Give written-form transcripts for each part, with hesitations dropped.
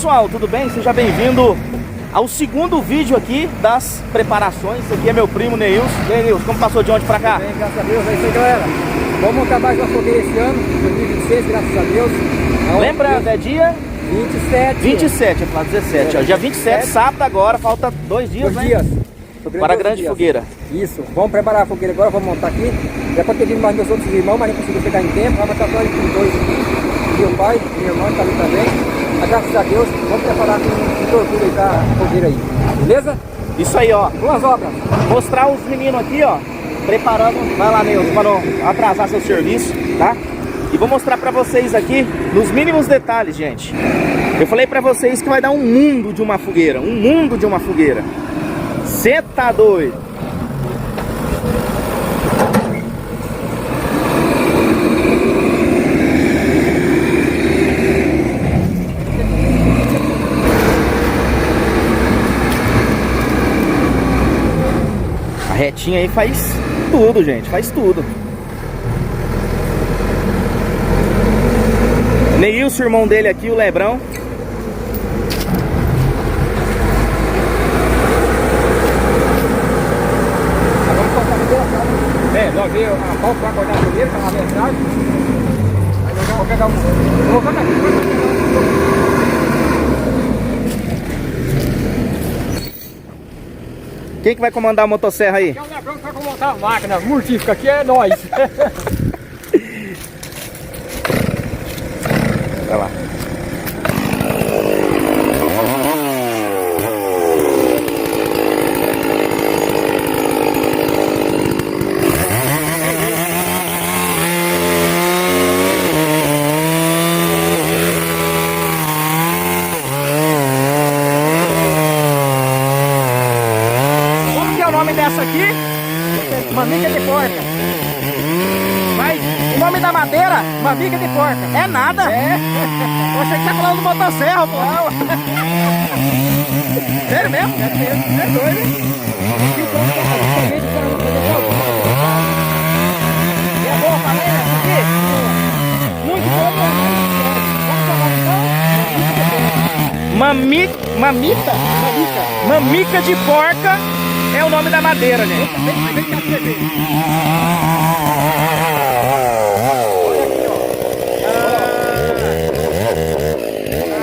pessoal, tudo bem? Seja bem-vindo ao segundo vídeo aqui das preparações. Esse aqui é meu primo Neilson. E aí, Neilson, como passou de onde pra cá? Bem, graças a Deus, é isso aí, galera. Vamos montar mais uma fogueira esse ano, 2026, graças a Deus. Lembrando, é dia 27. 27, eu ia falar 17, ó. Dia 27, sábado agora, falta 2 dias, né? 2 dias. Para a grande fogueira. Isso, vamos preparar a fogueira agora, vamos montar aqui. Já pode ter vindo mais meus outros irmãos, mas não conseguiu chegar em tempo. Vamos estar só com 2 aqui. Meu pai, minha irmã está ali também. Mas graças a Deus, vamos preparar com tortura aí pra fogueira aí. Beleza? Isso aí, ó. Boas obras. Mostrar os meninos aqui, ó, preparando. Vai lá, Neilson, para não atrasar seu serviço, tá? E vou mostrar pra vocês aqui, nos mínimos detalhes, gente. Eu falei pra vocês que vai dar um mundo de uma fogueira. Um mundo de uma fogueira. Cê tá doido? A retinha aí faz tudo, gente. Faz tudo. Neilson, irmão dele aqui, o Lebrão. Já vi a pau para acordar a fogueira, tá lá atrás. Aí eu já vou pegar um. Vou colocar aqui. Quem que vai comandar a motosserra aí? Aqui é o Lebrão que vai montar a máquina. Mortífica, aqui é nós. Vai lá. Essa aqui, Mamica de porca. mas o nome da madeira, Mamica de porca. é nada. É. Eu achei que você ia falando motosserra, pô. Sério mesmo? É doido, hein? É boa pra ler essa aqui? Muito bom. Mamita? Mamica de porca é o nome da madeira, gente. Vem cá pra você ver.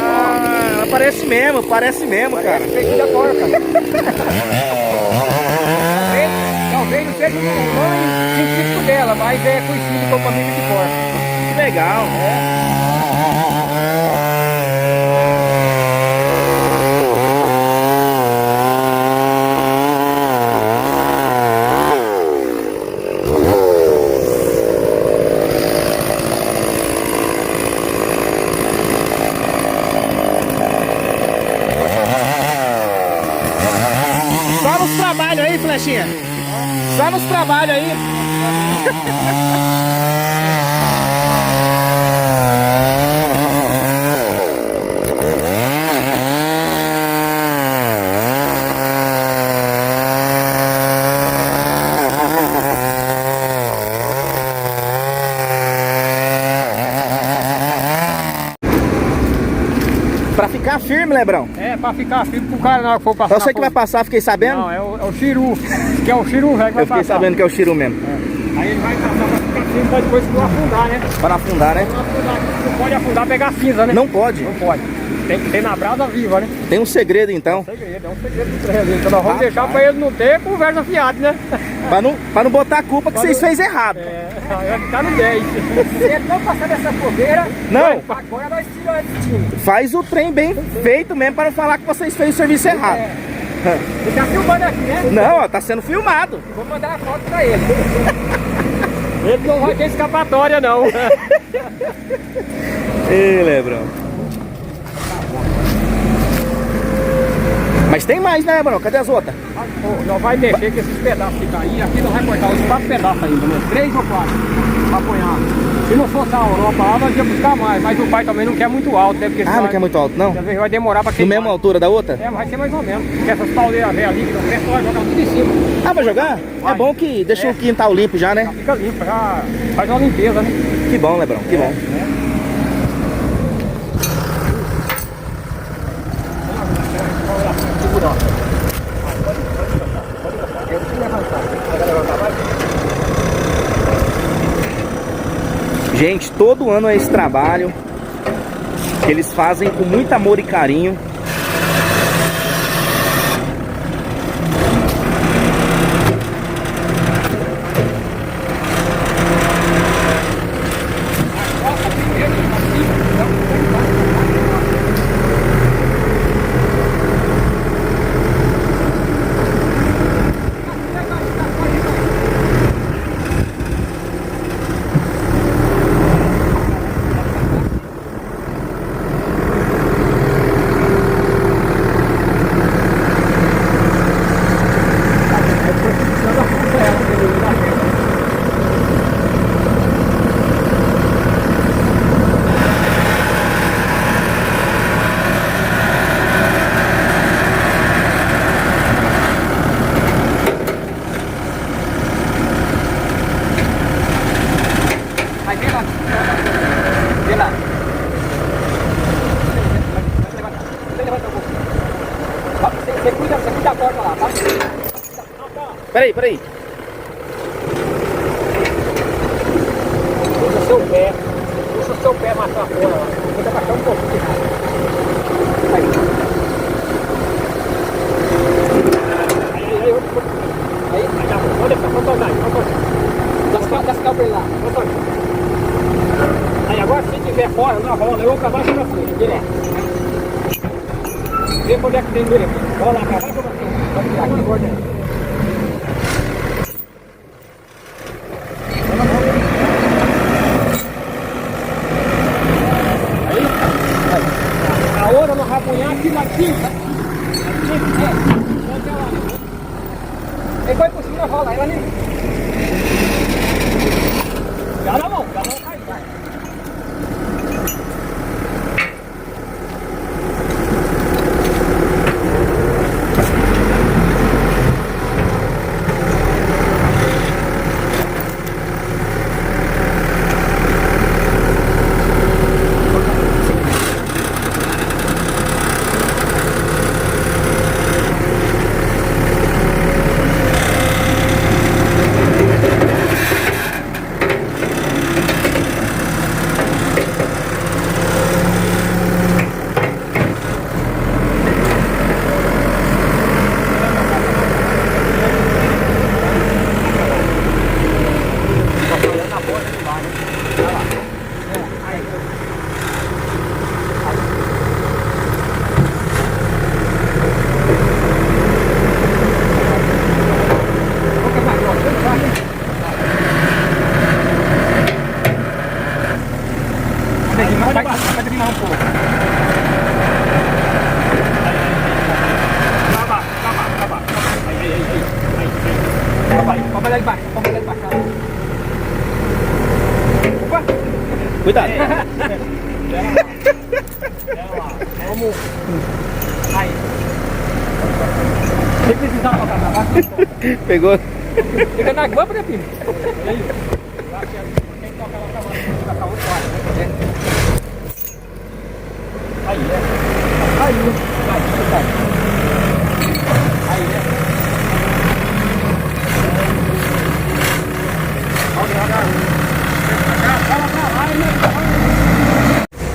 Ah, parece mesmo, cara. Peixe da porca. Talvez não seja o nome científico dela, mas é conhecido como mamica de porca. Que legal. Só nos trabalhos aí, Flechinha. Só nos trabalhos aí. Pra ficar firme, Lebrão. É, pra ficar firme pro cara na hora que for passar. Então você que vai passar, fiquei sabendo? Não, é o Chiru, que é o Chiru velho que vai Eu fiquei passar. sabendo que é o Chiru mesmo. É. Aí ele vai passar pra ficar firme pra depois não afundar, né? Para afundar, né? Não pode afundar e pegar cinza, né? Não pode. Não pode. Tem que ter na brasa viva, né? Tem um segredo então. É um segredo do trem ali. Então nós vamos deixar pra ele não ter conversa fiada, né? Pra não botar a culpa que vocês fez errado. É, vai ficar no 10. Se ele não passar dessa fogueira, Não. agora nós tiramos esse time. Faz o trem bem feito mesmo para não falar que vocês fez o serviço errado. Ele tá filmando aqui, né? Não, ó, tá sendo filmado. Vou mandar a foto pra ele. Ele não vai ter escapatória, não. Ei, Lebrão. Mas tem mais, né, Lebrão? Cadê as outras? Nós vai mexer com esses pedaços que caíram. Aqui nós vamos cortar uns 4 pedaços ainda, né? 3 ou 4 pra apanhar. Se não fosse a Europa lá, nós ia buscar mais. Mas o pai também não quer muito alto, né? Porque Não quer muito alto, não? às vezes vai demorar pra Na queimar. mesma altura da outra? É, mas vai ser mais ou menos. Porque essas pauleiras velhas ali, que não crescem, vai jogar tudo em cima. Ah, vai jogar? Vai. É bom que deixa o quintal limpo já, Já né? fica limpo, já faz uma limpeza, né? Que bom, Lebrão, que bom. Gente, todo ano é esse trabalho que eles fazem com muito amor e carinho. Peraí. Puxa o seu pé mais pra fora lá. Tenta baixar um pouquinho de raiva. Aí, olha só, vamos tocar. Dá as calças lá, vamos tocar. Aí agora se tiver fora, na rola, eu vou pra baixo e pra frente, direto. Vê onde é que tem dele aqui. Rola pra baixo ou pra frente? Vamos tirar aqui, guarda. A hora no rapunhar aqui na tinta. Ele vai por cima da rola, ela nem. Já na mão cai, vai. Vai terminar um pouco. Acaba. Aí. Pode pegar de baixo, Opa! Cuidado. Vamos. Aí. Tem que precisar tocar pra baixo. Pegou. Fica na guampa, né, filho? E aí? Quem toca lá pra baixo, tocar o quarto, né? Aí,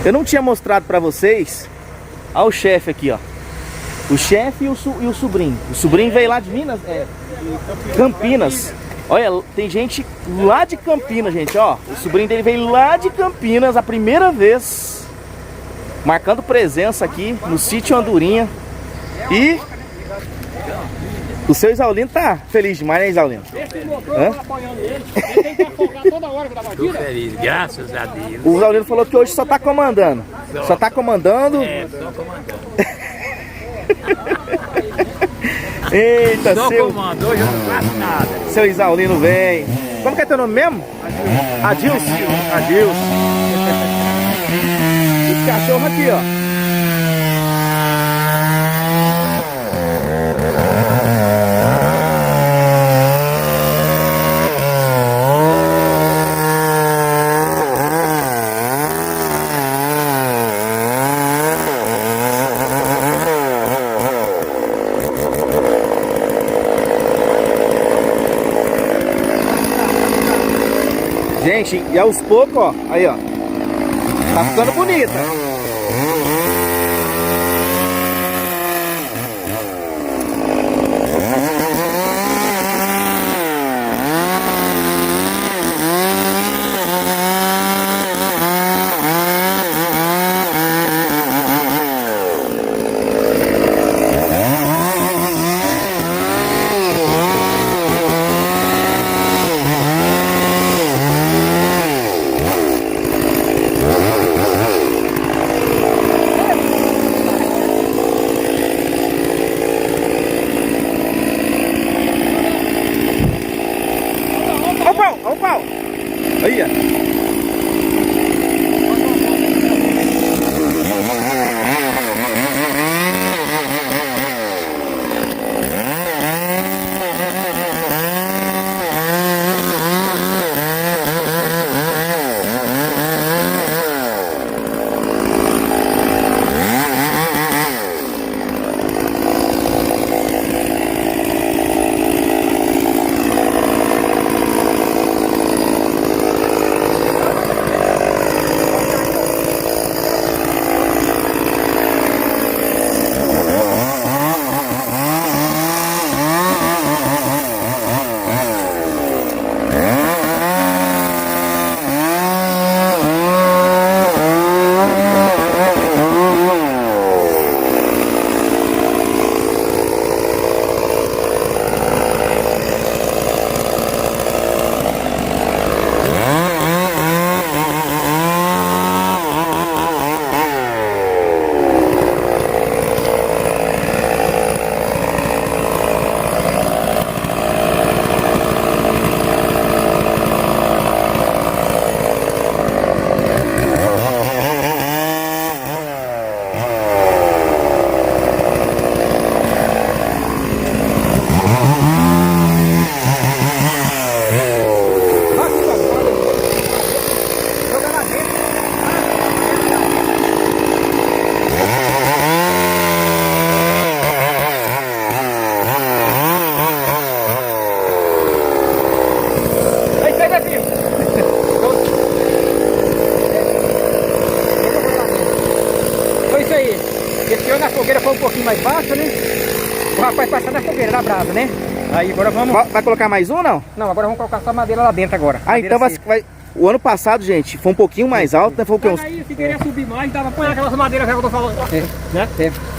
Eu não tinha mostrado pra vocês. Olha o chefe aqui, ó. O chefe e o sobrinho. O sobrinho veio lá de Minas, Campinas. Olha, tem gente lá de Campinas, gente, ó. O sobrinho dele veio lá de Campinas a primeira vez, marcando presença aqui no sítio Andorinha. E o seu Isaulino tá feliz demais, né, Isaulino? Esse motor tá apoiando ele tem que afogar toda hora que dá batida. Tô feliz, graças a Deus. O Isaulino falou que hoje só tá comandando. Só tá comandando. É, só comandando. Eita, Só seu... comando, hoje eu não faço nada. Seu Isaulino vem. Como que é teu nome mesmo? Adilson. Esse cachorro aqui, ó. Gente, e aos poucos, ó, aí, ó, tá ficando bonita. Olha o pau! Aí, ó. Na fogueira foi um pouquinho mais baixo, né? O rapaz passar na fogueira, na brasa, né? Aí agora vamos... Vai colocar mais um, não? Não, agora vamos colocar só madeira lá dentro agora. Ah, então vai... O ano passado, gente, foi um pouquinho mais alto, né? Foi o que? Aí, se querer subir mais, dava pra pôr aquelas madeiras que eu tô falando. Né?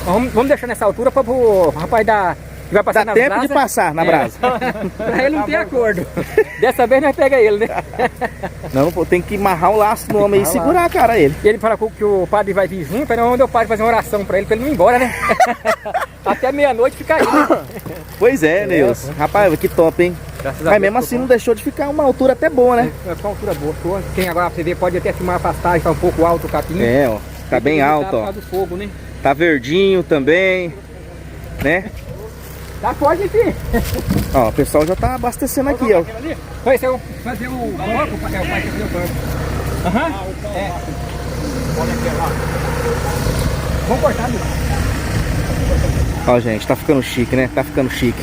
Vamos deixar nessa altura para o rapaz dar... Que vai passar dá tempo de passar na brasa. Pra ele não ter acordo. Dessa vez nós pega ele, né? Não, tem que amarrar o laço no homem e segurar, cara, ele. E ele fala que o padre vai vir junto, aí não deu o padre fazer uma oração pra ele não ir embora, né? Até meia-noite fica aí. Pois é, Deus. Rapaz, que top, hein? Mas mesmo assim não deixou de ficar uma altura até boa, né? Vai ficar uma altura boa. Quem agora você vê pode até filmar a pastagem, tá um pouco alto o capim. É, ó. Tá bem alto, ó. Do fogo, né? Tá verdinho também, né? Tá forte aqui. Ó, o pessoal já tá abastecendo aqui, ó. Vai ser fazer o bloco, o pai que fazer o banco. Aham. É. Vamos cortar ali. Ó, gente, tá ficando chique, né? Tá ficando chique.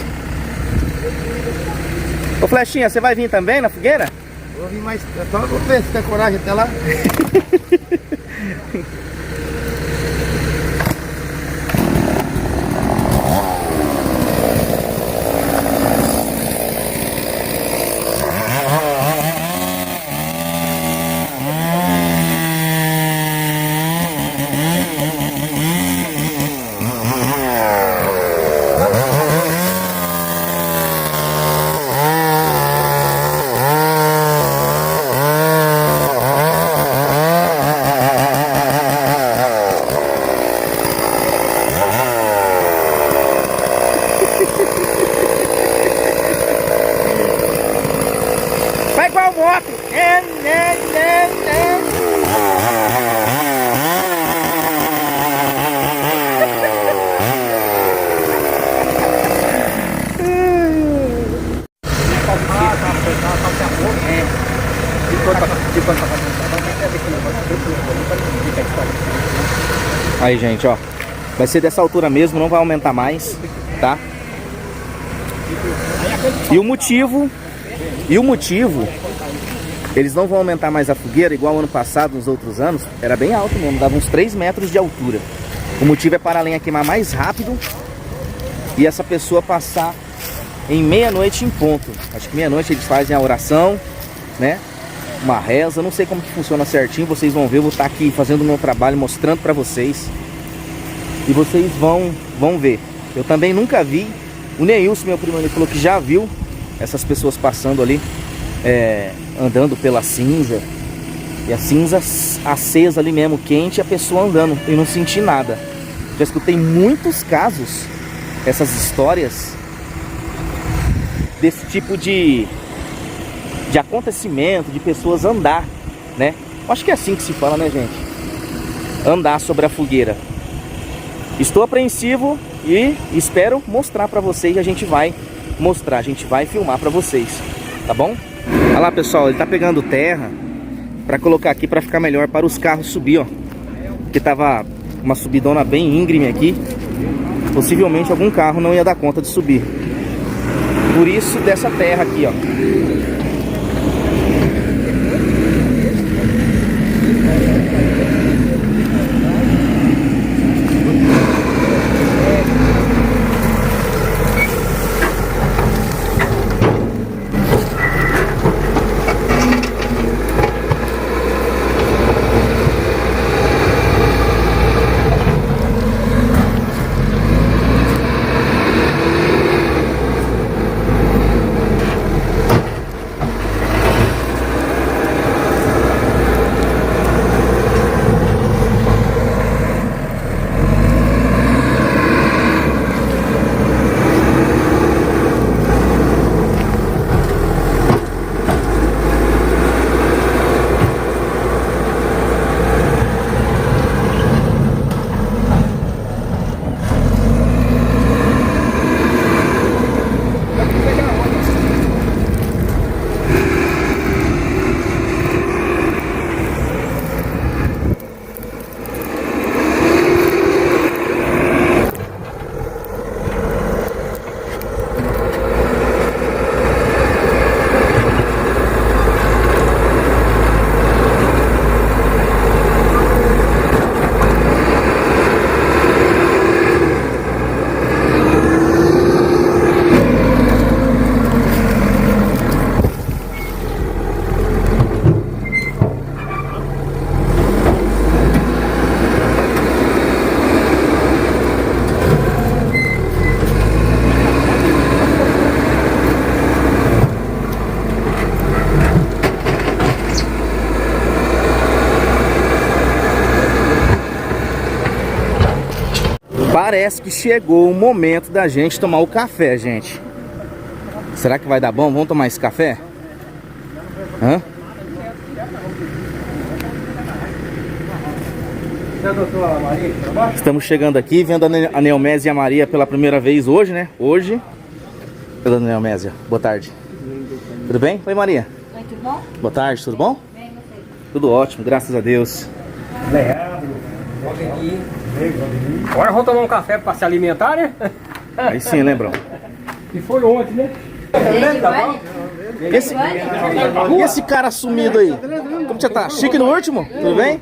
Ô, Flechinha, você vai vir também na fogueira? Vou vir mais. Só vou ver se tem coragem até lá. Vai igual moto! Aí, gente, ó. Vai ser dessa altura mesmo, não vai aumentar mais, tá? E o motivo Eles não vão aumentar mais a fogueira, igual ano passado, nos outros anos. Era bem alto mesmo, dava uns 3 metros de altura. O motivo é para a lenha queimar mais rápido e essa pessoa passar em meia-noite em ponto. Acho que meia-noite eles fazem a oração, né? Uma reza, não sei como que funciona certinho. Vocês vão ver, eu vou estar aqui fazendo o meu trabalho, mostrando para vocês. E vocês vão ver. Eu também nunca vi. O Neilson, meu primo, ele falou que já viu essas pessoas passando ali, andando pela cinza. E a cinza acesa ali mesmo, quente, e a pessoa andando e não senti nada. Já escutei muitos casos, essas histórias desse tipo de acontecimento, de pessoas andar, né? Acho que é assim que se fala, né, gente? Andar sobre a fogueira. Estou apreensivo e espero mostrar pra vocês. A gente vai mostrar, a gente vai filmar pra vocês, tá bom? Olha lá, pessoal, ele tá pegando terra pra colocar aqui pra ficar melhor para os carros subir, ó. Porque tava uma subidona bem íngreme aqui. Possivelmente algum carro não ia dar conta de subir. Por isso dessa terra aqui, ó. Parece que chegou o momento da gente tomar o café, gente. Será que vai dar bom? Vamos tomar esse café? Hã? Estamos chegando aqui, vendo a Neomésia e a Maria pela primeira vez hoje, né? Hoje. Dona Neomésia, boa tarde. Tudo bem? Oi, Maria. Oi, tudo bom? Boa tarde, tudo bom? Bem, você? Tudo ótimo, graças a Deus. Agora vamos tomar um café para se alimentar, né? Aí sim, lembram? E foi ontem, né? E esse cara sumido aí? Como você tá? Chique no último? Tudo bem?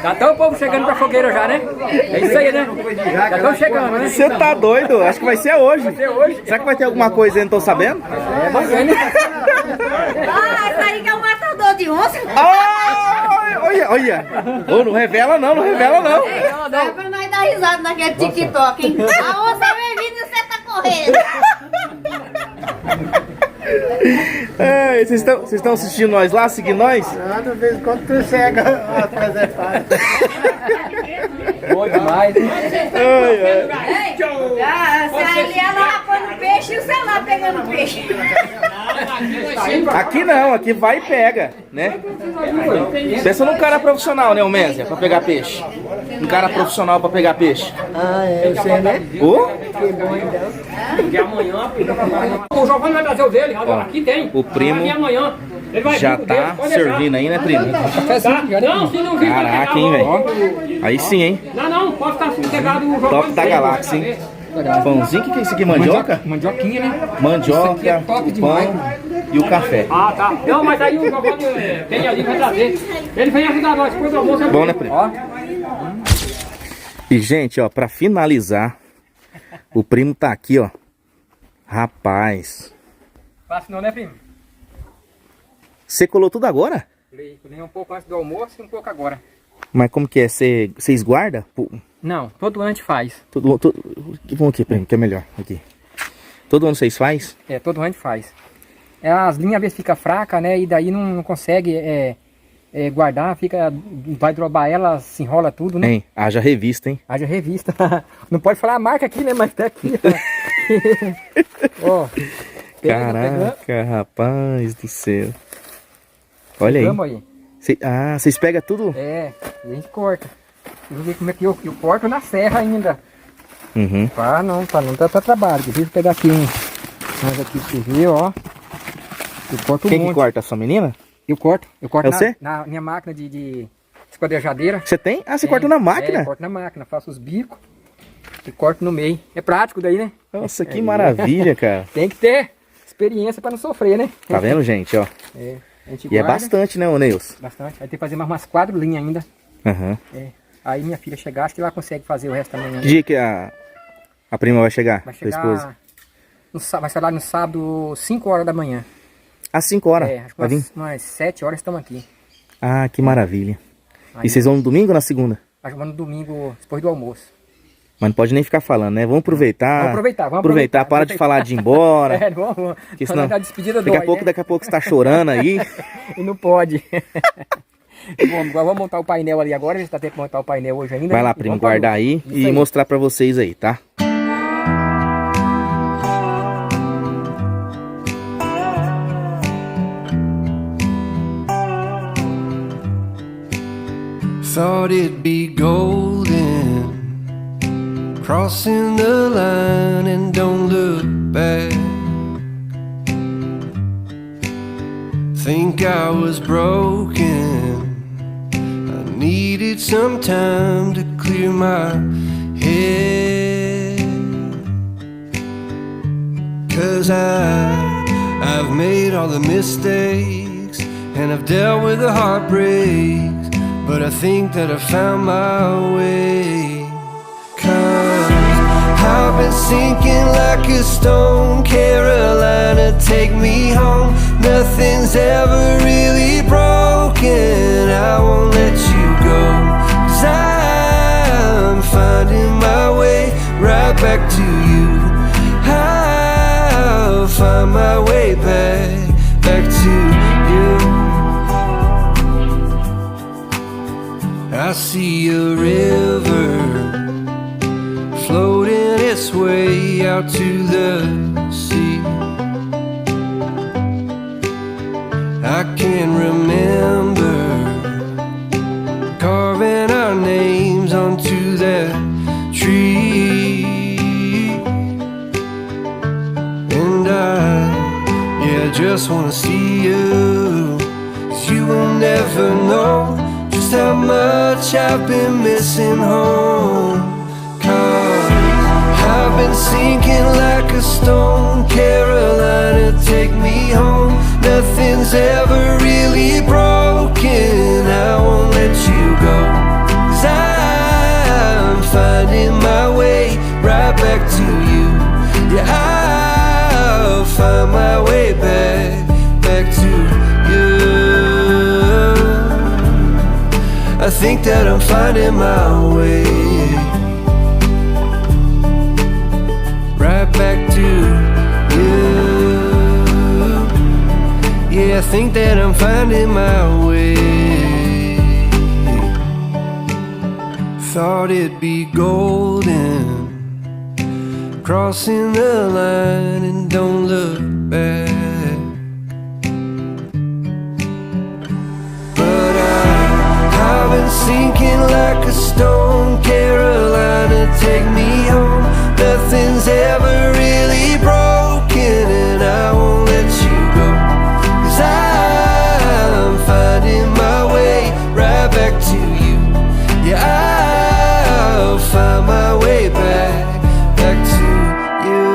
Já tá o povo chegando pra fogueira já, né? É isso aí, né? Já estão chegando, né? Você tá doido? Acho que vai ser hoje. Será que vai ter alguma coisa aí? Não tô sabendo? É bacana. Ah, esse aí que é o matador de onça. Olha, olha. Oh, não revela não, não revela não. Sai pra nós dar risada naquele TikTok, hein? A onça vem vindo e você tá correndo. É, vocês estão assistindo nós lá, seguindo nós? De vez em quando tu chega a apresentar. Bom demais. Ali ela põe no peixe e o celular pegando peixe. Aqui não, aqui vai e pega, né? Pensa num cara profissional, né, o Mésia, pra pegar peixe. Um cara profissional pra pegar peixe. Ah, é, você, né? Ô? Que bom, então. E amanhã, o Giovanni vai trazer o dele. Aqui tem. O primo E amanhã. Ele vai já vir com tá dele, pode deixar. servindo aí, né, primo? Tá? Não, se não vir, vai Caraca, pegar hein, logo. velho? Aí sim, hein? Não, pode ficar sossegado. O Giovanni Top da vem, galáxia, hein? Pãozinho, o que é isso aqui? Mandioca? Mandioquinha, né? Mandioca, Isso aqui é top pão. demais. e o café. Ah, tá. Não, mas aí o Giovanni tem ali, vai trazer. Ele vem ajudar nós, depois do almoço. Bom, né, primo? Ó. E, gente, ó, pra finalizar, o primo tá aqui, ó. Rapaz. Fácil não, né, primo? Você colou tudo agora? Colhei um pouco antes do almoço e um pouco agora. Mas como que é? Vocês guardam? Não, todo ano a gente faz. Vamos aqui, primo, que é melhor. Aqui. Todo ano vocês faz? É, todo ano a gente faz. As linhas às vezes ficam fracas, né? E daí não consegue guardar, vai drobar ela, se enrola tudo, né? Hein? Haja revista, hein? Haja revista. Não pode falar a marca aqui, né? Mas tá aqui, ó. Ó. Caraca, rapaz do céu. Olha aí. Vocês pegam tudo? É, e a gente corta. Eu vou ver como é que eu corto na serra ainda. Uhum. Pra não dar trabalho. Deixa eu pegar aqui mais aqui pra você ver, ó. Eu corto Quem que corta? A sua menina? Eu corto É você? na minha máquina de esquadrejadeira. Você tem? Ah, você corta na máquina? É, corto na máquina, faço os bicos e corto no meio. É prático daí, né? Nossa, que maravilha, cara. Tem que ter experiência pra não sofrer, né? Tá vendo, gente, ó? É, a gente E é guarda bastante, né, ô Neus? bastante. Aí tem que fazer mais umas 4 linhas ainda. Aham. É. Aí minha filha chegar, acho que ela consegue fazer o resto da manhã. Que dia que a prima vai chegar? Vai Sua esposa? chegar, vai ser lá no sábado, 5 horas da manhã. Às 5 horas? É, acho que Vai vir? umas 7 horas estamos aqui. Ah, que maravilha. Aí, E vocês vão no domingo ou na segunda? acho que vamos no domingo, depois do almoço. Mas não pode nem ficar falando, né? Vamos aproveitar. Vamos aproveitar. Para de falar de ir embora. É, vamos. Porque senão, dar despedida daqui a dói, pouco, né? daqui a pouco você tá chorando aí. E não pode. Bom, agora vamos montar o painel ali agora. A gente tá tendo que montar o painel hoje ainda. Vai lá, E primo, vamos pra guardar luta. aí Isso e aí. mostrar pra vocês aí, tá? Thought it'd be golden, crossing the line and don't look back. Think I was broken, I needed some time to clear my head. 'Cause I've made all the mistakes and I've dealt with the heartbreaks, but I think that I found my way. 'Cause I've been sinking like a stone, Carolina, take me home. Nothing's ever really broken, I won't let you go. 'Cause I'm finding my way right back to you. I'll find my way back to you. I see a river floating its way out to the sea. I can remember carving our names onto that tree. And I just wanna see you, 'cause you will never know just how much I've been missing home. 'Cause I've been sinking like a stone, Carolina, take me home. Nothing's ever really broken, I won't let you go. 'Cause I'm finding my way right back to you. Yeah, I'll find my way back to you. I think that I'm finding my way right back to you. Yeah, I think that I'm finding my way. Thought it'd be golden, crossing the line and don't look back. But I've been sinking like a stone, Carolina, take me home. Nothing's ever really broken, and I won't let you go. 'Cause I'm finding my way right back to you. Yeah, I'll find my way back to you.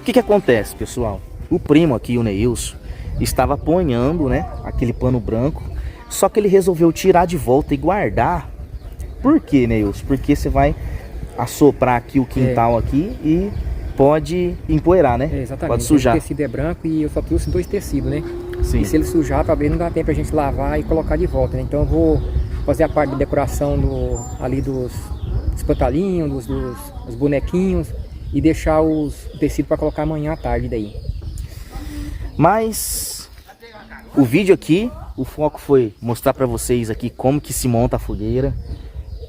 O que acontece, pessoal? O primo aqui, o Neilson, estava apanhando, né, aquele pano branco, só que ele resolveu tirar de volta e guardar. Por quê, Neilson? Porque você vai assoprar aqui o quintal aqui e pode empoeirar, né? Exatamente. Pode sujar. O tecido é branco e eu só trouxe 2 tecidos, né? Sim. E se ele sujar, talvez não dá tempo a gente lavar e colocar de volta, né? Então eu vou fazer a parte de decoração ali dos pantalinhos, dos bonequinhos e deixar o tecido para colocar amanhã à tarde daí. Mas o vídeo aqui, o foco foi mostrar para vocês aqui como que se monta a fogueira,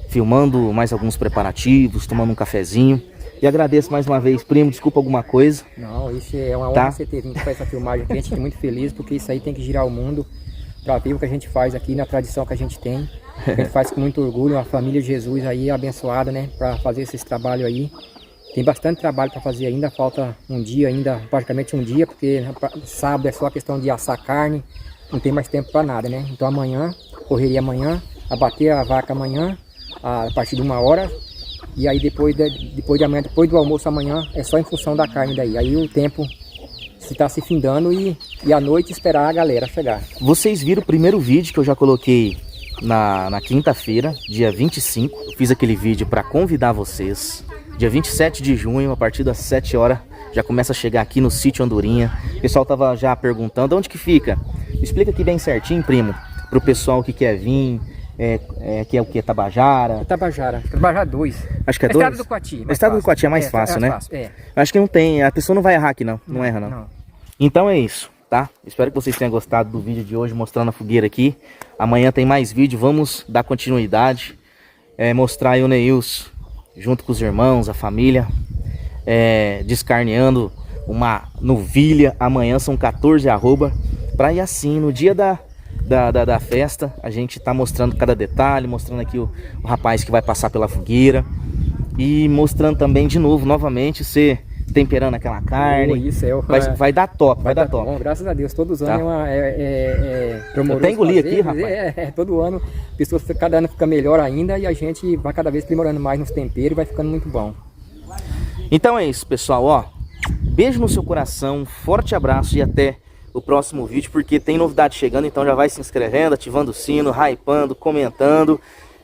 filmando mais alguns preparativos, tomando um cafezinho. E agradeço mais uma vez, primo, desculpa alguma coisa. Não, isso é uma honra você ter vindo para essa filmagem aqui. A gente fica muito feliz porque isso aí tem que girar o mundo para ver o que a gente faz aqui na tradição que a gente tem. A gente faz com muito orgulho, uma família de Jesus aí abençoada, né, para fazer esse trabalho aí. Tem bastante trabalho para fazer ainda, falta um dia ainda, praticamente um dia, porque sábado é só a questão de assar carne, não tem mais tempo para nada, né? Então amanhã, correria amanhã, abater a vaca amanhã, a partir de 1h, e aí depois de amanhã, depois do almoço amanhã, é só em função da carne daí. Aí o tempo está se findando e à noite esperar a galera chegar. Vocês viram o primeiro vídeo que eu já coloquei na quinta-feira, dia 25. Eu fiz aquele vídeo para convidar vocês. Dia 27 de junho, a partir das 7 horas, já começa a chegar aqui no sítio Andorinha. O pessoal tava já perguntando onde que fica. Explica aqui bem certinho, primo, pro pessoal que quer vir. Que é o que? Tabajara? Tabajara 2. Acho que é 2? Estrada do Coati. Estrada do Coati é mais fácil, né? Fácil, Acho que não tem, a pessoa não vai errar aqui não, não erra não. Então é isso, tá? Espero que vocês tenham gostado do vídeo de hoje, mostrando a fogueira aqui. Amanhã tem mais vídeo, vamos dar continuidade, mostrar aí o Neilson, junto com os irmãos, a família, descarneando uma novilha. Amanhã são 14 arroba, pra ir assim, no dia da festa, a gente tá mostrando cada detalhe, mostrando aqui o rapaz que vai passar pela fogueira e mostrando também de novo, novamente, você temperando aquela carne. Isso vai dar top, vai dar top. Bom, graças a Deus, todos os anos eu até engoli aqui, rapaz. Todo ano, pessoas, cada ano fica melhor ainda e a gente vai cada vez aprimorando mais nos temperos e vai ficando muito bom. Então é isso, pessoal, ó. Beijo no seu coração, forte abraço e até o próximo vídeo, porque tem novidade chegando, então já vai se inscrevendo, ativando o sino, hypando, comentando.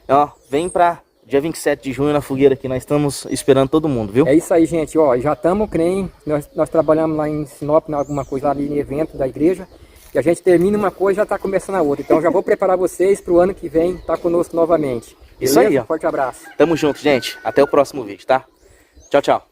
Ó, vem pra dia 27 de junho na fogueira aqui, nós estamos esperando todo mundo, viu? É isso aí, gente, ó, já estamos, creem, nós trabalhamos lá em Sinop, alguma coisa ali em evento da igreja, e a gente termina uma coisa e já está começando a outra, então já vou preparar vocês para o ano que vem estar conosco novamente. Beleza? Isso aí, ó. Forte abraço. Tamo junto, gente, até o próximo vídeo, tá? Tchau, tchau.